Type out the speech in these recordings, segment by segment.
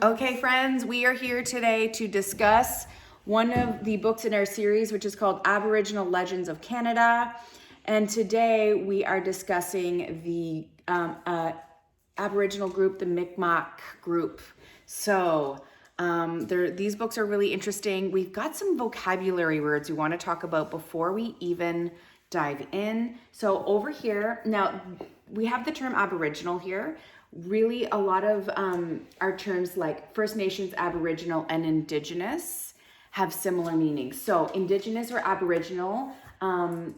Okay, friends, we are here today to discuss one of the books in our series, which is called Aboriginal Legends of Canada. And today we are discussing the Aboriginal group, the MiKmaq group. So these books are really interesting. We've got some vocabulary words we want to talk about before we even dive in. So over here, now we have the term Aboriginal here. Really, a lot of our terms like First Nations, Aboriginal, and Indigenous have similar meanings. So Indigenous or Aboriginal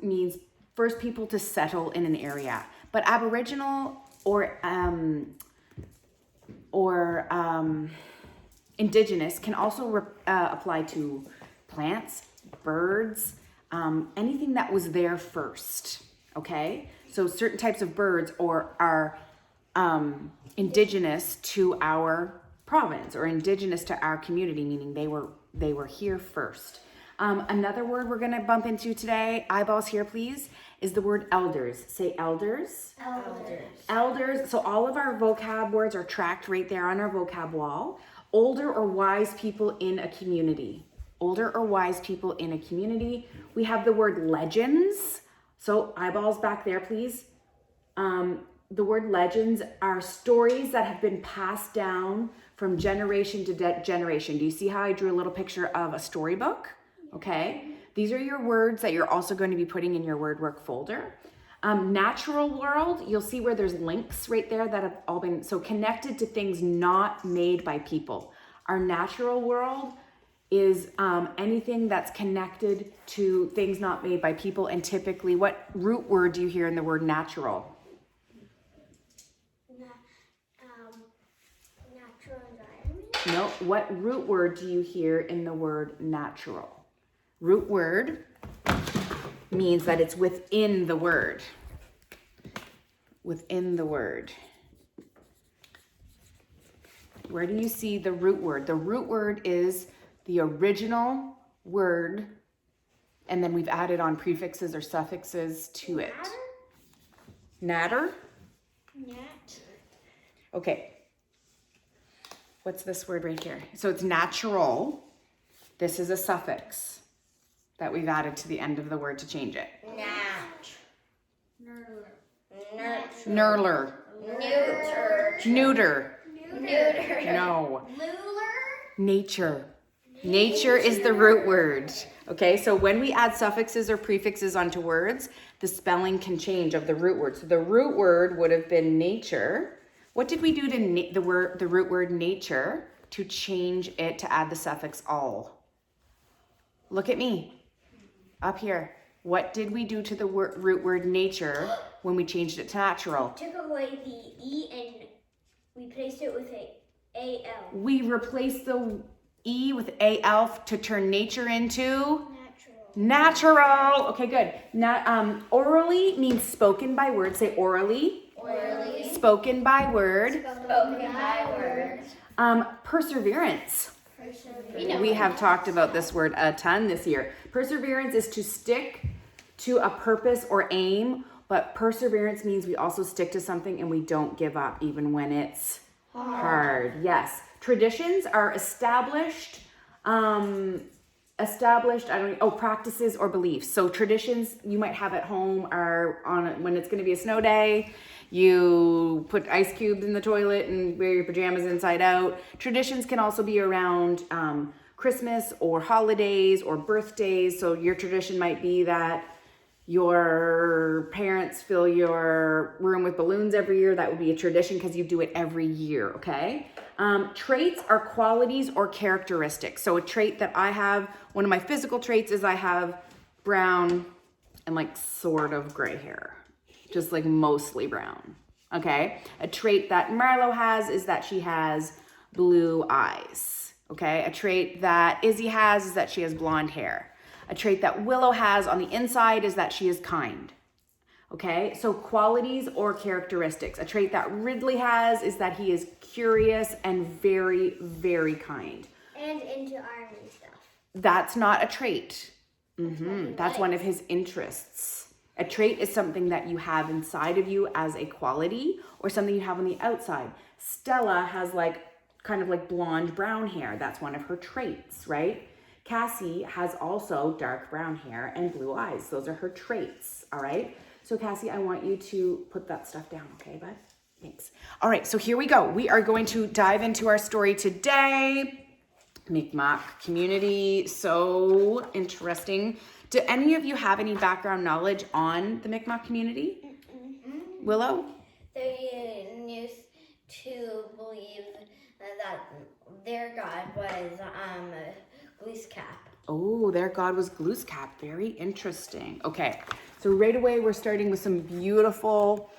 means first people to settle in an area. But Aboriginal or Indigenous can also apply to plants, birds, anything that was there first, okay? So certain types of birds are indigenous to our province or indigenous to our community, meaning they were here first. Another word we're gonna bump into today, eyeballs here please, is the word elders. Say elders. Elders. Elders, so all of our vocab words are tracked right there on our vocab wall. Older or wise people in a community. Older or wise people in a community. We have the word legends. So eyeballs back there please. The word legends are stories that have been passed down from generation to generation. Do you see how I drew a little picture of a storybook? Okay. These are your words that you're also going to be putting in your word work folder. Natural world, you'll see where there's links right there that have all been, so connected to things not made by people. Our natural world is anything that's connected to things not made by people, and typically, what root word do you hear in the word natural? Natural environment? No, what root word do you hear in the word natural? Root word means that it's within the word. Within the word. Where do you see the root word? The root word is the original word, and then we've added on prefixes or suffixes to it. Natter? Nat. Okay. What's this word right here? So it's natural. This is a suffix that we've added to the end of the word to change it. Nat. Nurler. Neuter. Neuter. Neuter. No. Lular. Nature. Nature is the root word. Okay, so when we add suffixes or prefixes onto words, the spelling can change of the root word. So the root word would have been nature. What did we do to the root word nature to change it to add the suffix all? Look at me. Up here. What did we do to the root word nature when we changed it to natural? Took away the E and replaced it with a AL. We replaced the E with AL to turn nature into natural. Okay, good. Now, orally means spoken by word. Say orally. Orally. Spoken by word. Spoken by word. Perseverance. We have talked about this word a ton this year. Perseverance is to stick to a purpose or aim, but perseverance means we also stick to something and we don't give up even when it's hard. Yes. Traditions are established, practices or beliefs. So traditions you might have at home are when it's going to be a snow day, you put ice cubes in the toilet and wear your pajamas inside out. Traditions can also be around Christmas or holidays or birthdays. So your tradition might be that your parents fill your room with balloons every year. That would be a tradition because you do it every year, okay? Traits are qualities or characteristics. So a trait that I have, one of my physical traits is I have brown and like sort of gray hair. Just like mostly brown, okay? A trait that Marlo has is that she has blue eyes, okay? A trait that Izzy has is that she has blonde hair. A trait that Willow has on the inside is that she is kind, okay? So qualities or characteristics. A trait that Ridley has is that he is curious and very, very kind. And into army stuff. That's not a trait. That's one of his interests. A trait is something that you have inside of you as a quality or something you have on the outside. Stella has like kind of like blonde brown hair. That's one of her traits, right? Cassie has also dark brown hair and blue eyes. Those are her traits, all right? So Cassie, I want you to put that stuff down, okay, bud? Thanks. All right, so here we go. We are going to dive into our story today. MiKmaq community, so interesting. Do any of you have any background knowledge on the MiKmaq community? Willow? They used to believe that their god was Glooskap. Oh, their god was Glooskap. Very interesting. Okay, so right away we're starting with some beautiful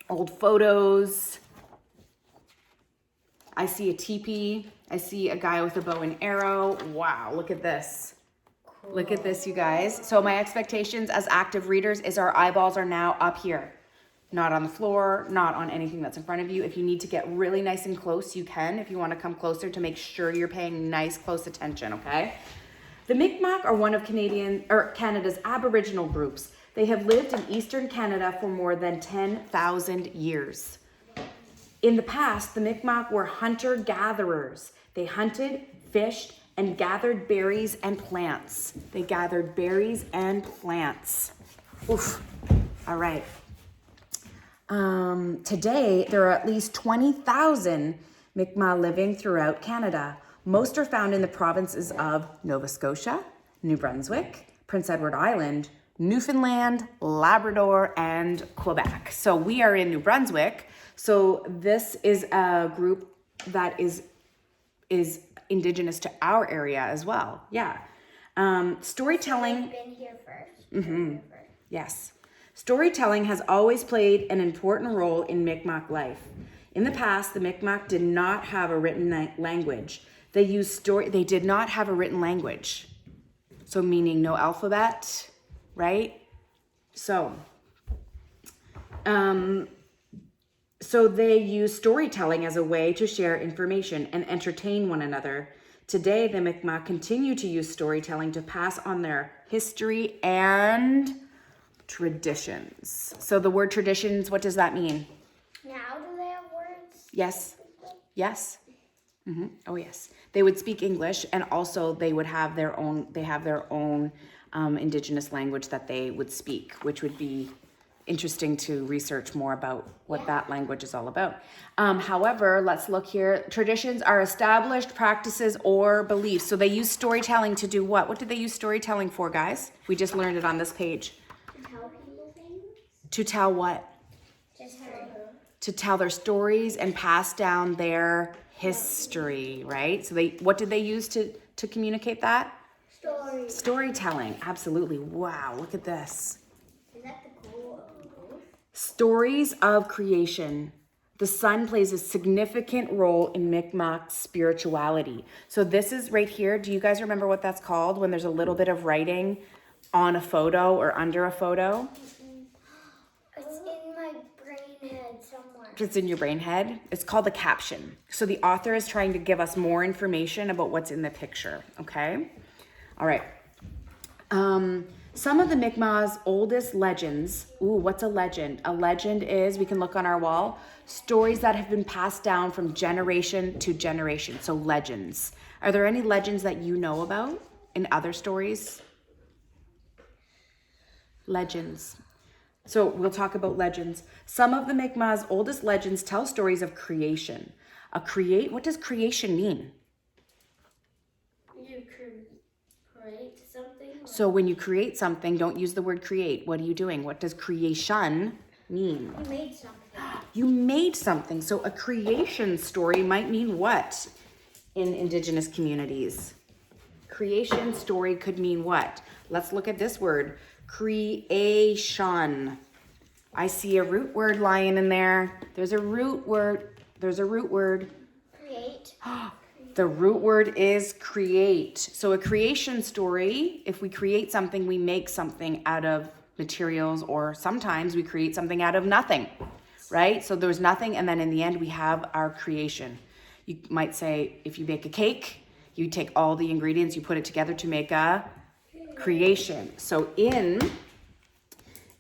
old photos. I see a teepee. I see a guy with a bow and arrow. Wow, look at this. Cool. Look at this, you guys. So my expectations as active readers is our eyeballs are now up here. Not on the floor, not on anything that's in front of you. If you need to get really nice and close, you can. If you want to come closer to make sure you're paying nice, close attention, okay? The MiKmaq are one of Canada's Aboriginal groups. They have lived in Eastern Canada for more than 10,000 years. In the past, the MiKmaq were hunter-gatherers. They hunted, fished, and gathered berries and plants. They gathered berries and plants. Oof. All right. Today, there are at least 20,000 MiKmaq living throughout Canada. Most are found in the provinces of Nova Scotia, New Brunswick, Prince Edward Island, Newfoundland, Labrador, and Quebec. So we are in New Brunswick. So this is a group that is indigenous to our area as well. Yeah. Storytelling. I've been here first. Mm-hmm. Yes. Storytelling has always played an important role in MiKmaq life. In the past, the MiKmaq did not have a written language. They did not have a written language. So meaning no alphabet, right? So they use storytelling as a way to share information and entertain one another. Today, the MiKmaq continue to use storytelling to pass on their history and traditions. So the word traditions, what does that mean? Now do they have words? Yes. Yes. Mm-hmm. Oh, yes. They would speak English, and also they would have their own, indigenous language that they would speak, which would be interesting to research more about what that language is all about. However, let's look here. Traditions are established practices or beliefs. So they use storytelling to do what? What did they use storytelling for, guys? We just learned it on this page. To tell people things? To tell what? To tell their stories and pass down their history, right? So what did they use to communicate that? Storytelling, absolutely. Wow, look at this. Is that the goal of both? Stories of creation. The sun plays a significant role in MiKmaq spirituality. So this is right here. Do you guys remember what that's called when there's a little bit of writing on a photo or under a photo? It's in my brain head somewhere. It's in your brain head. It's called a caption. So the author is trying to give us more information about what's in the picture, okay? All right. Some of the MiKmaq's oldest legends. Ooh, what's a legend? A legend is, we can look on our wall, stories that have been passed down from generation to generation. So legends. Are there any legends that you know about in other stories? Legends. So we'll talk about legends. Some of the MiKmaq's oldest legends tell stories of creation. What does creation mean? You create something? So when you create something, don't use the word create. What are you doing? What does creation mean? You made something. You made something. So a creation story might mean what in indigenous communities? Creation story could mean what? Let's look at this word. Creation. I see a root word lying in there. There's a root word. Create. The root word is create. So a creation story, if we create something, we make something out of materials, or sometimes we create something out of nothing, right? So there's nothing, and then in the end, we have our creation. You might say, if you bake a cake, you take all the ingredients, you put it together to make a creation. So in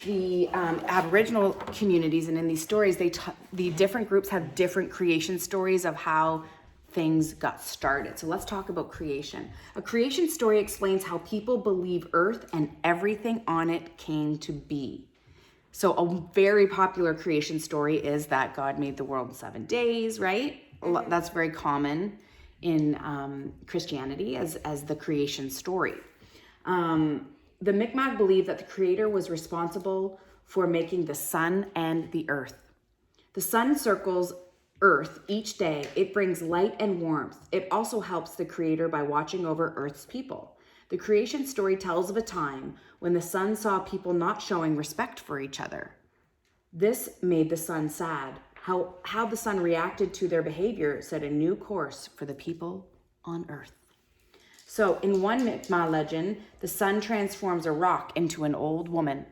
the Aboriginal communities and in these stories, the different groups have different creation stories of how things got started. So let's talk about creation. A creation story explains how people believe Earth and everything on it came to be. So a very popular creation story is that God made the world in 7 days, right? That's very common in Christianity as the creation story. The MiKmaq believe that the Creator was responsible for making the sun and the earth. The sun circles Earth each day. It brings light and warmth. It also helps the Creator by watching over Earth's people. The creation story tells of a time when the sun saw people not showing respect for each other. This made the sun sad. How the sun reacted to their behavior set a new course for the people on Earth. So in one MiKmaq legend, the sun transforms a rock into an old woman.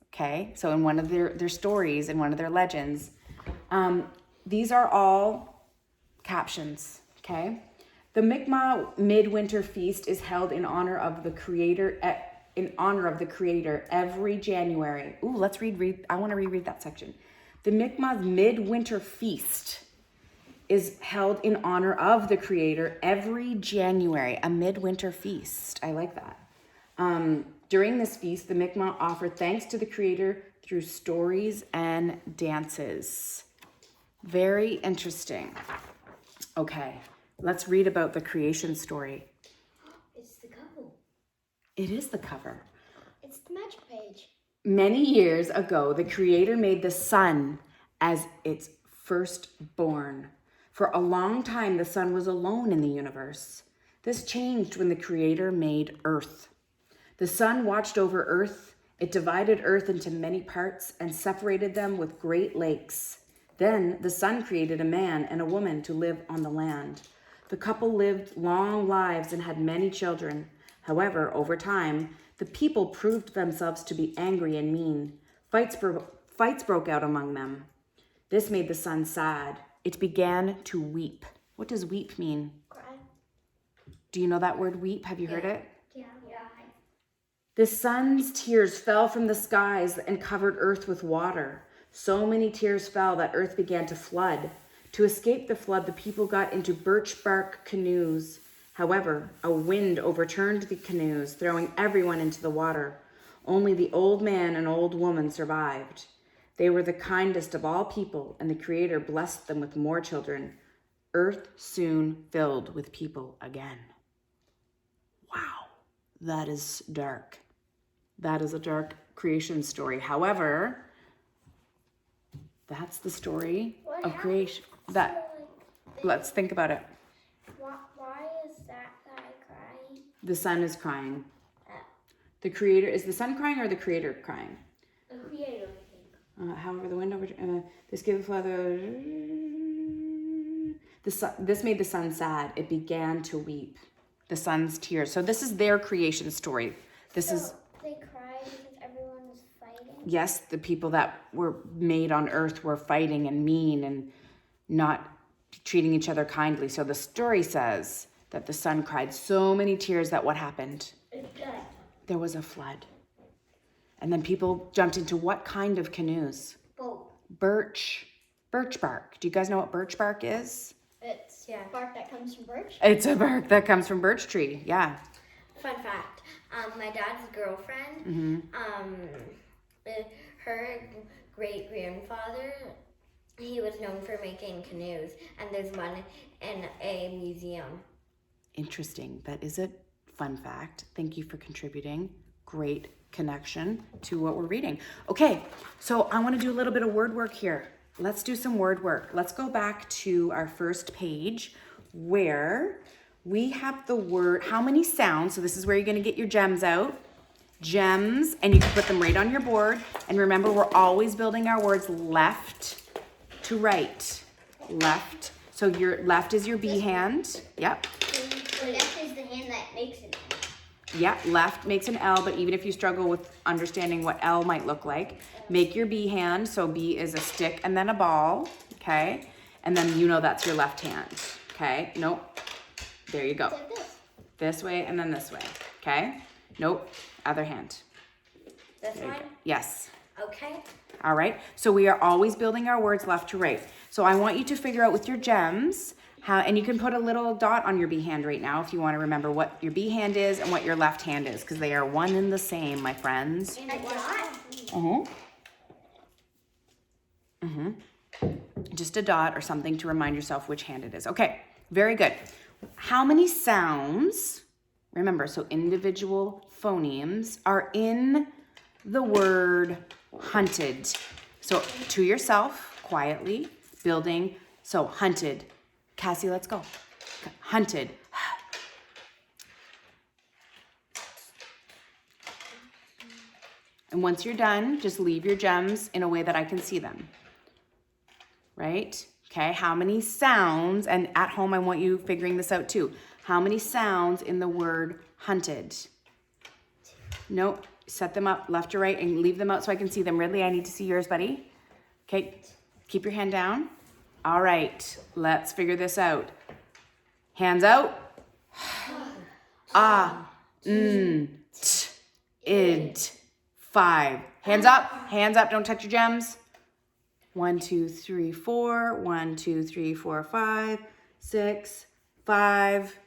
Okay, so in one of their stories, in one of their legends, these are all captions, okay? The MiKmaq Midwinter Feast is held in honor of the Creator every January. Ooh, let's read. I want to reread that section. The MiKmaq Midwinter Feast is held in honor of the Creator every January, a midwinter feast. I like that. During this feast, the MiKmaq offer thanks to the Creator through stories and dances. Very interesting. Okay, let's read about the creation story. It's the cover. It is the cover. It's the magic page. Many years ago, the Creator made the sun as its firstborn. For a long time, the sun was alone in the universe. This changed when the Creator made Earth. The sun watched over Earth. It divided Earth into many parts and separated them with great lakes. Then the sun created a man and a woman to live on the land. The couple lived long lives and had many children. However, over time, the people proved themselves to be angry and mean. Fights broke out among them. This made the sun sad. It began to weep. What does weep mean? Cry. Do you know that word weep? Have you heard it? Yeah. The sun's tears fell from the skies and covered Earth with water. So many tears fell that Earth began to flood. To escape the flood, the people got into birch bark canoes. However, a wind overturned the canoes, throwing everyone into the water. Only the old man and old woman survived. They were the kindest of all people, and the Creator blessed them with more children. Earth soon filled with people again. Wow, that is dark. That is a dark creation story. However, that's the story of creation. Let's think about it. Why is that guy crying? The sun is crying. The Creator, is the sun crying or the Creator crying? The Creator, I think. However, the wind over this gave the father. This made the sun sad. It began to weep. The sun's tears. So this is their creation story. They cried because everyone was fighting? Yes, the people that were made on Earth were fighting and mean and not treating each other kindly. So the story says that the sun cried so many tears that what happened? It died. There was a flood. And then people jumped into what kind of canoes? Boat. Birch bark. Do you guys know what birch bark is? It's bark that comes from birch. It's a bark that comes from birch tree. Yeah. Fun fact. My dad's girlfriend, her great-grandfather, he was known for making canoes, and there's one in a museum. Interesting. That is a fun fact. Thank you for contributing. Great connection to what we're reading. Okay, so I want to do a little bit of word work here. Let's do some word work. Let's go back to our first page where we have the word, how many sounds? So this is where you're going to get your gems out. Gems, and you can put them right on your board. And remember, we're always building our words left to right. Left. So your left is your B hand. Yep. The left is the hand that makes it. Yeah, left makes an L, but even if you struggle with understanding what L might look like, make your B hand. So B is a stick and then a ball, okay? And then you know that's your left hand, okay? Nope. There you go. Like this. This way and then this way, okay? Nope. Other hand. This one? Yes. Okay. All right. So we are always building our words left to right. So I want you to figure out with your gems how, and you can put a little dot on your B hand right now if you want to remember what your B hand is and what your left hand is, because they are one and the same, my friends. And a dot? Just a dot or something to remind yourself which hand it is. Okay, very good. How many sounds, remember, so individual phonemes are in the word hunted? So to yourself, quietly, building. So hunted. Cassie, let's go. Hunted. And once you're done, just leave your gems in a way that I can see them. Right? Okay, how many sounds, and at home I want you figuring this out too. How many sounds in the word hunted? Nope, set them up left to right and leave them out so I can see them. Ridley, I need to see yours, buddy. Okay, keep your hand down. All right, let's figure this out. Hands out. T, id, 5. Hands up, don't touch your gems. 1, 2, 3, 4. 1, 2, 3, 4, 5, 6, 5,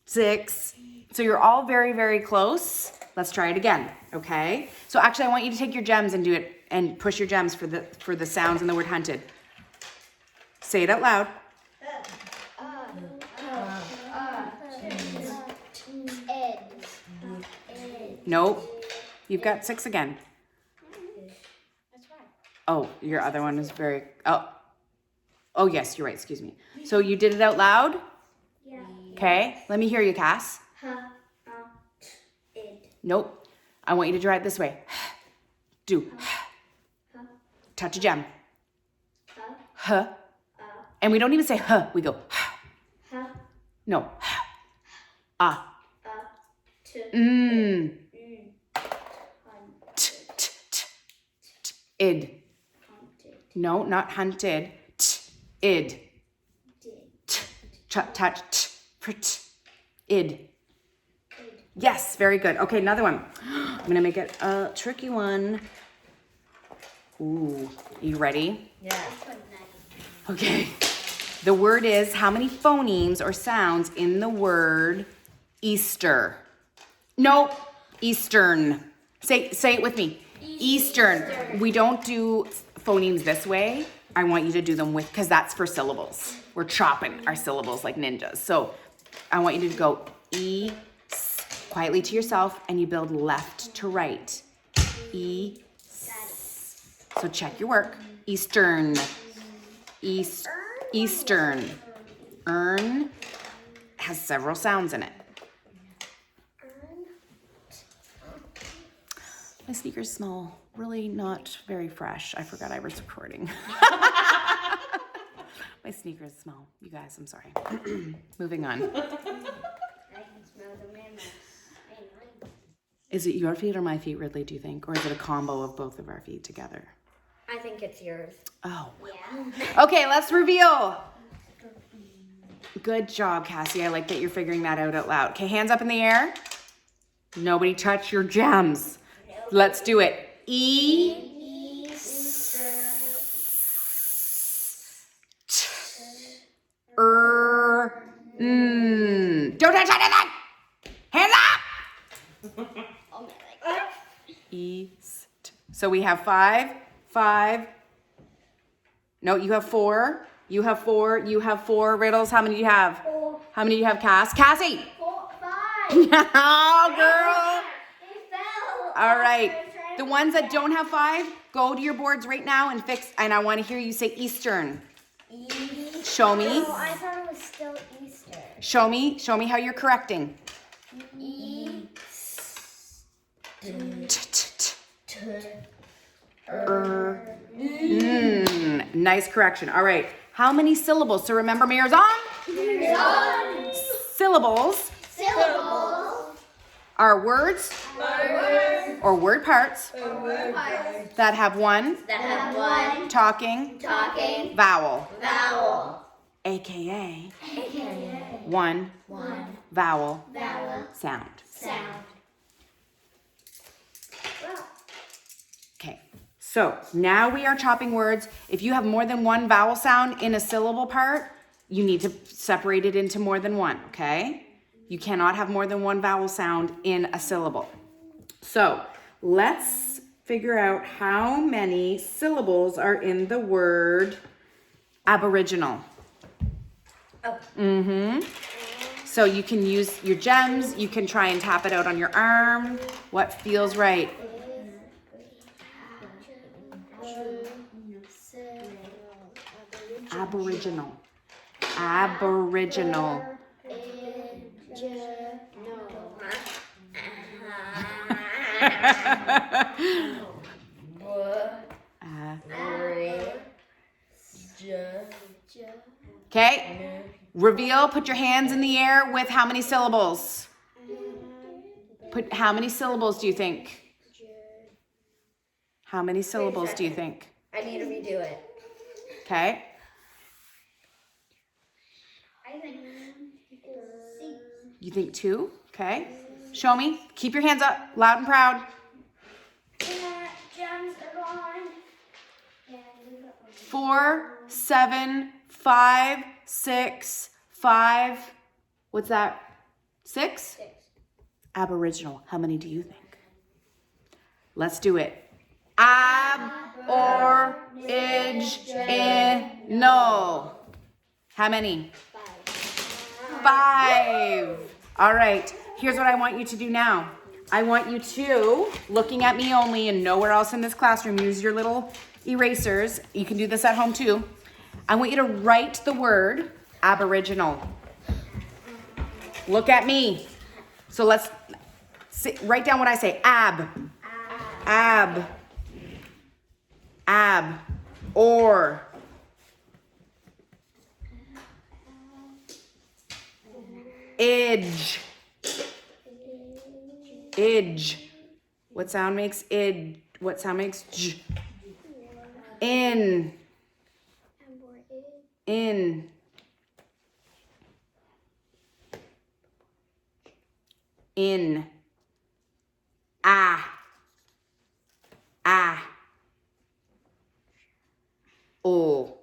6. So you're all very, very close. Let's try it again, okay? So actually, I want you to take your gems and do it, and push your gems for the sounds in the word hunted. Say it out loud. Nope. You've got 6 again. Oh, your other one is very, oh yes, you're right, excuse me. So you did it out loud? Yeah. Okay, let me hear you, Cass. Nope. I want you to try it this way. Do. Touch a gem. Huh. And we don't even say huh, we go no. Id. No, not hunted. Id. Touch. Id. Yes, very good. Okay, another one. I'm gonna make it a tricky one. Ooh, you ready? Yeah. Okay. The word is, how many phonemes or sounds in the word Easter? Nope. Eastern. Say it with me. Eastern. We don't do phonemes this way. I want you to do them with, because that's for syllables. We're chopping our syllables like ninjas. So I want you to go E, quietly to yourself, and you build left to right. E. So check your work. Eastern. Eastern. Earn has several sounds in it. My sneakers smell really not very fresh. I forgot I was recording. My sneakers smell. You guys, I'm sorry. Moving on. I can smell the mammoth. Is it your feet or my feet, Ridley, do you think? Or is it a combo of both of our feet together? I think it's yours. Oh. Yeah. Okay, let's reveal. Good job, Cassie. I like that you're figuring that out loud. Okay, hands up in the air. Nobody touch your gems. Let's do it. E. Don't touch anything. Hands up. East. So we have 5. No, you have 4. You have 4. You have 4. Riddles, how many do you have? 4. How many do you have, Cass? Cassie. 4, 5. Oh, girl. They fell. All right. The ones that don't have 5, go to your boards right now and fix. And I want to hear you say Eastern. Show me. No, I thought it was still Easter. Show me how you're correcting. Nice correction. All right. How many syllables? So remember, Mayor's on? Syllables are words or word parts that have one talking vowel. AKA one vowel sound. So now we are chopping words. If you have more than one vowel sound in a syllable part, you need to separate it into more than one, okay? You cannot have more than one vowel sound in a syllable. So let's figure out how many syllables are in the word Aboriginal. Oh. So you can use your gems. You can try and tap it out on your arm. What feels right? Aboriginal. Aboriginal. Okay. Reveal. Put your hands in the air with how many syllables? Put how many syllables do you think? How many syllables do you think? I need to redo it. Okay. You think 2? Okay. Show me. Keep your hands up, loud and proud. 4, 7, 5, 6, 5. What's that? 6? Aboriginal. How many do you think? Let's do it. Ab-or-ig-in-no. How many? 5. All right. Here's what I want you to do now. I want you to, looking at me only and nowhere else in this classroom, use your little erasers. You can do this at home too. I want you to write the word Aboriginal. Look at me. So let's write down what I say. Ab. Ab. Ab. Or. Idge. Idge. What sound makes id? What sound makes j? In. In. In. Ah. Ah. Oh.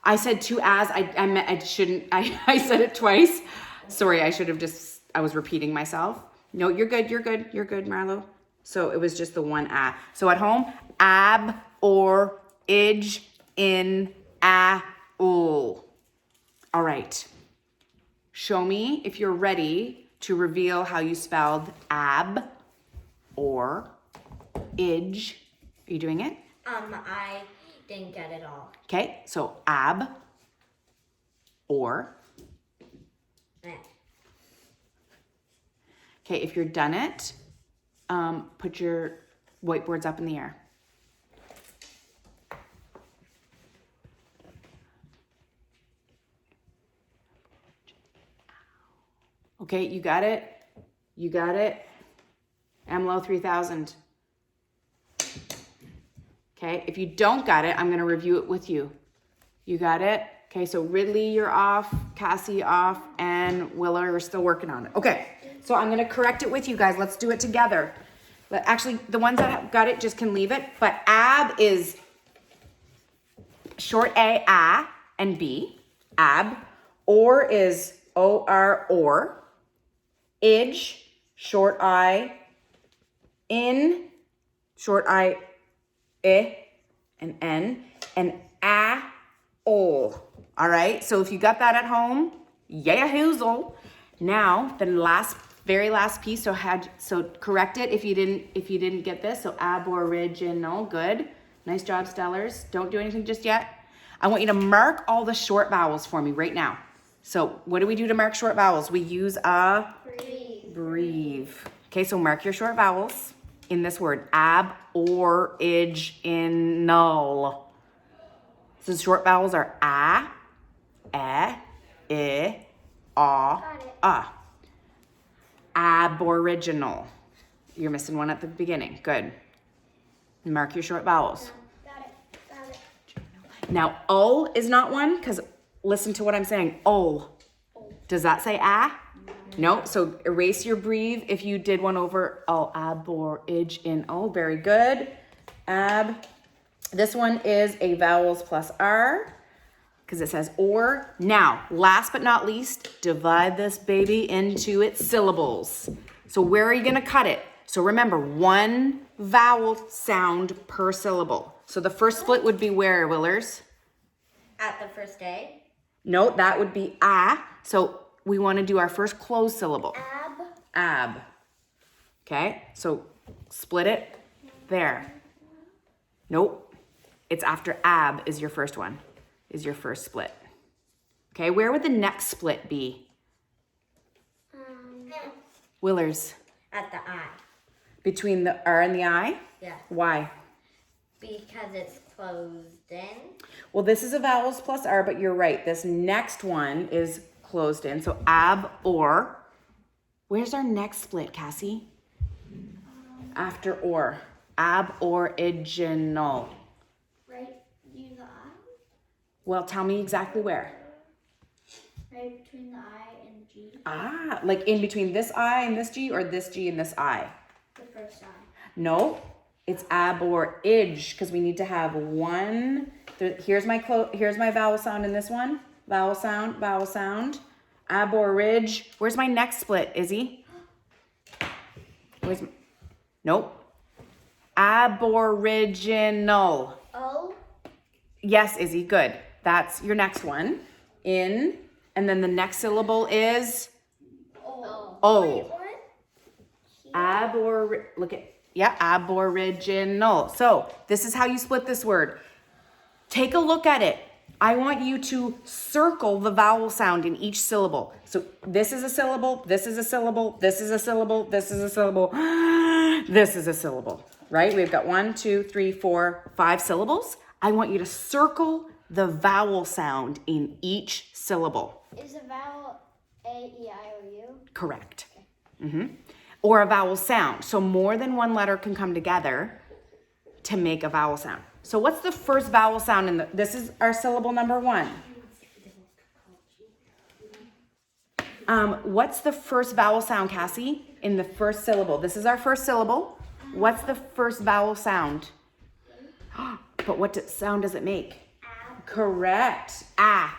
I said 2 as. I shouldn't. I said it twice. Sorry, I should have just, I was repeating myself. No, you're good, Marlo. So it was just the 1 ah. So at home, ab, or, idge, in, ah, ul. All right. Show me if you're ready to reveal how you spelled ab, or, idge. Are you doing it? I didn't get it all. Okay, so ab, or. Okay, if you're done it, put your whiteboards up in the air. Okay, you got it? You got it? MLO 3000. Okay, if you don't got it, I'm going to review it with you. You got it? Okay, so Ridley, you're off, Cassie off, and Willa are still working on it. Okay, so I'm going to correct it with you guys. Let's do it together. But actually, the ones that have got it just can leave it. But ab is short A, and B, ab. Or is O-R, or. Idge, short I, in, short I, and N, and ol. All right, so if you got that at home, yeah, hoozle. Now the very last piece. So correct it if you didn't get this. So aboriginal, good, nice job, Stellars. Don't do anything just yet. I want you to mark all the short vowels for me right now. So what do we do to mark short vowels? We use a breathe. Okay, so mark your short vowels in this word, aboriginal. So the short vowels are a, e, a. Aboriginal. You're missing one at the beginning. Good. Mark your short vowels. Got it. Now, ul is not one, because listen to what I'm saying. Ul. Does that say a? No. So erase your breathe if you did one over aboriginal. Very good. Ab. This one is a vowels plus R because it says or. Now, last but not least, divide this baby into its syllables. So where are you going to cut it? So remember, one vowel sound per syllable. So the first split would be where, Willers? At the first A. No, that would be ah. So we want to do our first closed syllable. Ab. Ab. Okay, so split it there. Nope, it's after ab is your first one, is your first split. Okay, where would the next split be? Willers. At the I. Between the R and the I? Yeah. Why? Because it's closed in. Well, this is a vowels plus R, but you're right. This next one is closed in. So ab or. Where's our next split, Cassie? After or. Aboriginal. Right near the I? Well, tell me exactly where. Right between the I and G? Ah, like in between this I and this G, or this G and this I? The first I. No, it's aborig, because we need to have one. Here's my vowel sound in this one. Vowel sound, vowel sound. Aborig. Where's my next split, Izzy? Nope. Aboriginal. O? Yes, Izzy, good. That's your next one. In, and then the next syllable is O. O. Aboriginal. So this is how you split this word. Take a look at it. I want you to circle the vowel sound in each syllable. So this is a syllable, this is a syllable, this is a syllable, this is a syllable, this is a syllable, right? We've got 1, 2, 3, 4, 5 syllables. I want you to circle the vowel sound in each syllable. Is a vowel A, E, I, O, U? Correct. Or a vowel sound. So more than one letter can come together to make a vowel sound. So what's the first vowel sound in this is our syllable number 1. What's the first vowel sound, Cassie, in the first syllable? This is our first syllable. What's the first vowel sound? But what sound does it make? Correct. Ah.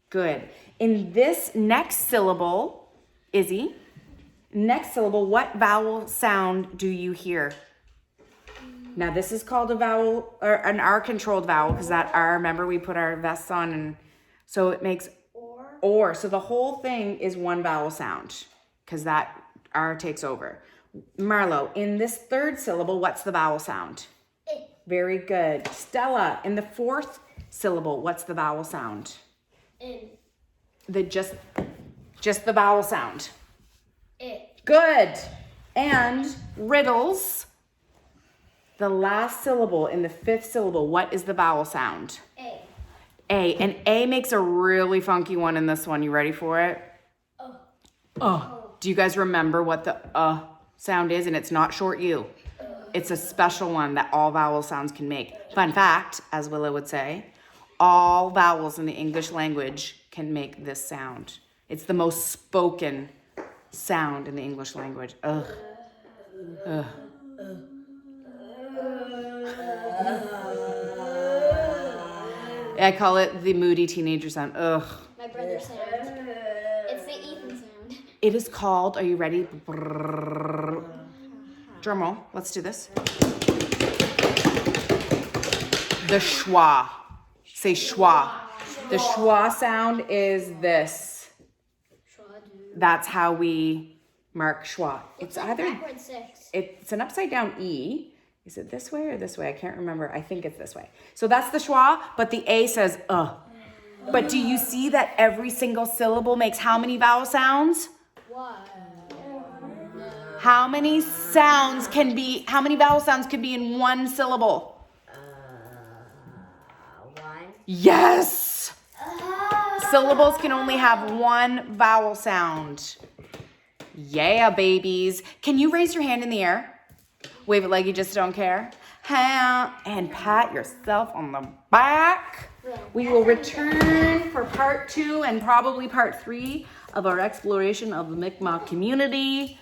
Good. In this next syllable, Izzy, next syllable, what vowel sound do you hear? Now this is called a vowel, or an R-controlled vowel, because that R, remember we put our vests on, and so it makes or. So the whole thing is one vowel sound, because that R takes over. Marlo, in this third syllable, what's the vowel sound? It. Very good. Stella, in the fourth syllable, what's the vowel sound? In. Just the vowel sound. It. Good. And riddles, the last syllable in the fifth syllable, what is the vowel sound? A. A. And A makes a really funky one in this one. You ready for it? Do you guys remember what the sound is? And it's not short U. It's a special one that all vowel sounds can make. Fun fact, as Willow would say, all vowels in the English language can make this sound. It's the most spoken sound in the English language. Ugh. Ugh. I call it the moody teenager sound. Ugh. My brother's sound. It's the Ethan sound. It is called, are you ready? Drum roll. Let's do this. The schwa. Say schwa. The schwa sound is this. That's how we mark schwa. It's either, Backward 6. it's an upside down E. Is it this way or this way? I can't remember. I think it's this way. So that's the schwa, but the A says But do you see that every single syllable makes how many vowel sounds? How many vowel sounds can be in one syllable? 1. Yes! Syllables can only have one vowel sound. Yeah, babies. Can you raise your hand in the air? Wave it like you just don't care. And pat yourself on the back. We will return for part 2 and probably part 3 of our exploration of the MiKmaq community.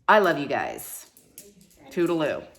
I love you guys. Toodaloo.